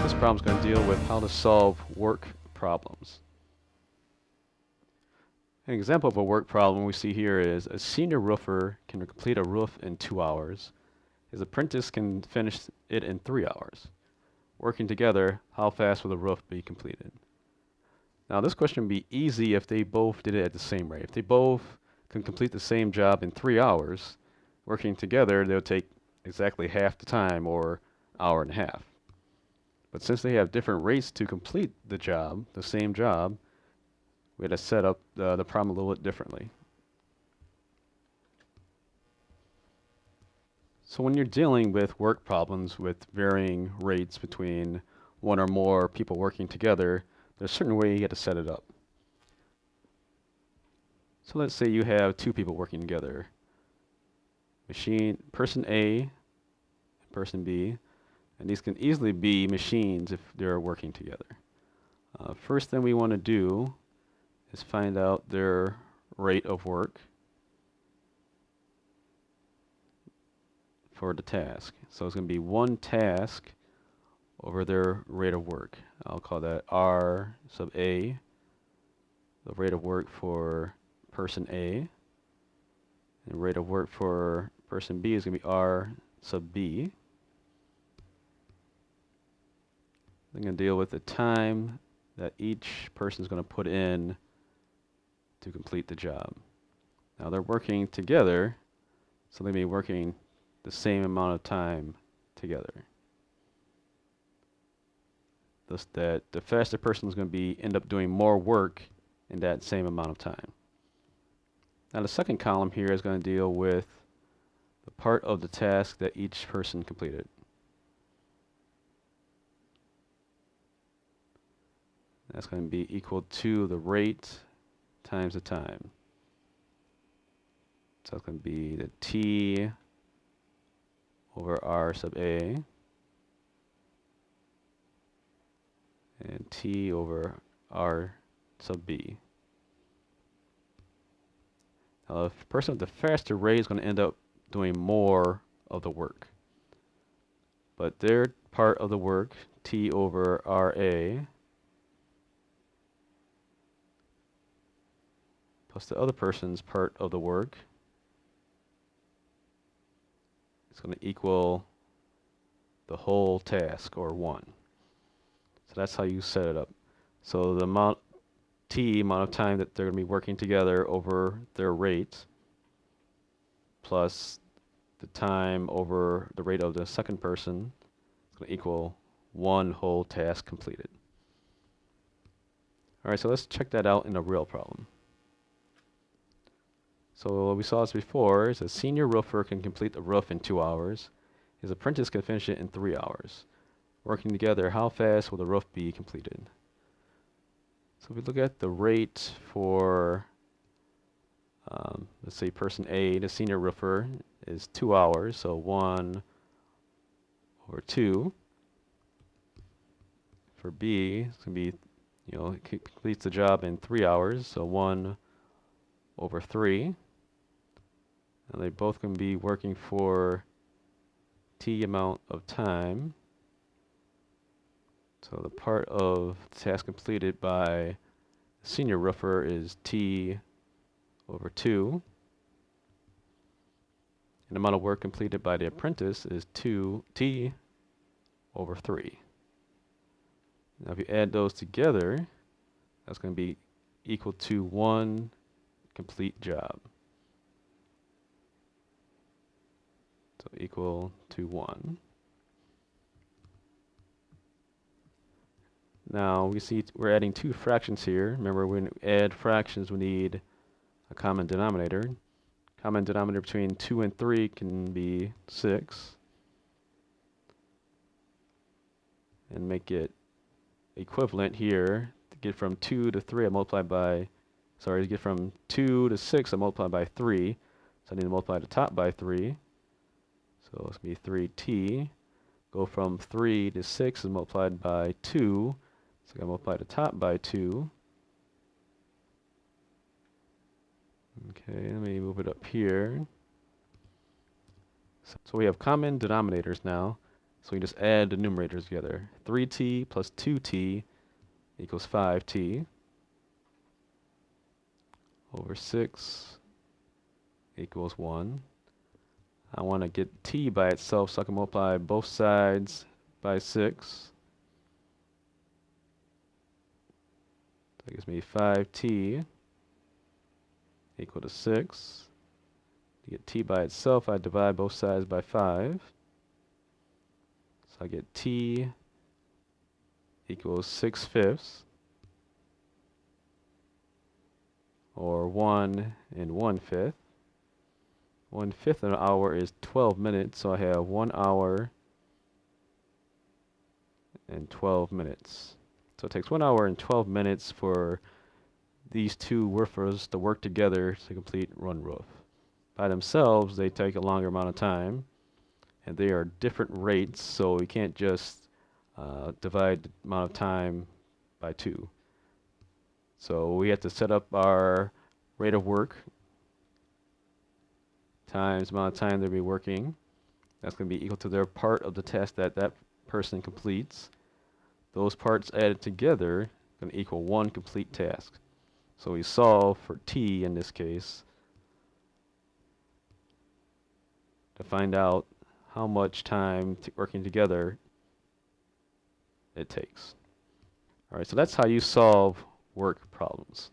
This problem is going to deal with how to solve work problems. An example of a work problem we see here is a senior roofer can complete a roof in 2 hours. His apprentice can finish it in 3 hours. Working together, how fast will the roof be completed? Now this question would be easy if they both did it at the same rate. If they both can complete the same job in 3 hours, working together, they'll take exactly half the time, or hour and a half. But since they have different rates to complete the job, the same job, we had to set up the problem a little bit differently. So when you're dealing with work problems with varying rates between one or more people working together, there's a certain way you get to set it up. So let's say you have 2 people working together. Person A and person B, and these can easily be machines if they're working together. First thing we want to do is find out their rate of work for the task. So it's going to be one task over their rate of work. I'll call that R sub A, the rate of work for person A. And rate of work for person B is going to be R sub B. I'm going to deal with the time that each person is going to put in to complete the job. Now they're working together, so they may be working the same amount of time together. Thus that the faster person is going to end up doing more work in that same amount of time. Now the second column here is going to deal with the part of the task that each person completed. That's going to be equal to the rate times the time. So it's going to be the T over R sub A and T over R sub B. Now the person with the faster rate is going to end up doing more of the work. But their part of the work, T over RA, plus the other person's part of the work, it's going to equal the whole task, or 1. So that's how you set it up. So the amount of time that they're going to be working together over their rate, plus the time over the rate of the second person, is going to equal 1 whole task completed. Alright, so let's check that out in a real problem. So we saw this before. Is a senior roofer can complete the roof in 2 hours. His apprentice can finish it in 3 hours. Working together, how fast will the roof be completed? So if we look at the rate for, let's say person A, the senior roofer, is 2 hours, so 1 over 2. For B, it's going to be, it completes the job in 3 hours, so 1 over 3. And they both can be working for T amount of time. So the part of the task completed by the senior roofer is T over 2. And the amount of work completed by the apprentice is T over 3. Now if you add those together, that's going to be equal to 1 complete job. So equal to 1. Now we see we're adding 2 fractions here. Remember, when we add fractions, we need a common denominator. Common denominator between 2 and 3 can be 6. And make it equivalent here. To get from 2 to 3, I multiply by, to get from 2 to 6, I multiply by 3. So I need to multiply the top by 3. So it's going to be 3t. Go from 3 to 6 is multiplied by 2. So I'm going to multiply the top by 2. Okay, let me move it up here. So we have common denominators now. So we just add the numerators together. 3t plus 2t equals 5t over 6 equals 1. I want to get t by itself, so I can multiply both sides by 6. That gives me 5t equal to 6. To get t by itself, I divide both sides by 5. So I get t equals 6/5, or 1 1/5. 1/5 of an hour is 12 minutes, so I have 1 hour and 12 minutes. So it takes 1 hour and 12 minutes for these two woofers to work together to complete one roof. By themselves, they take a longer amount of time, and they are different rates, so we can't just divide the amount of time by 2. So we have to set up our rate of work times the amount of time they'll be working. That's going to be equal to their part of the task that that person completes. Those parts added together are going to equal one complete task. So we solve for t in this case to find out how much time working together it takes. Alright, so that's how you solve work problems.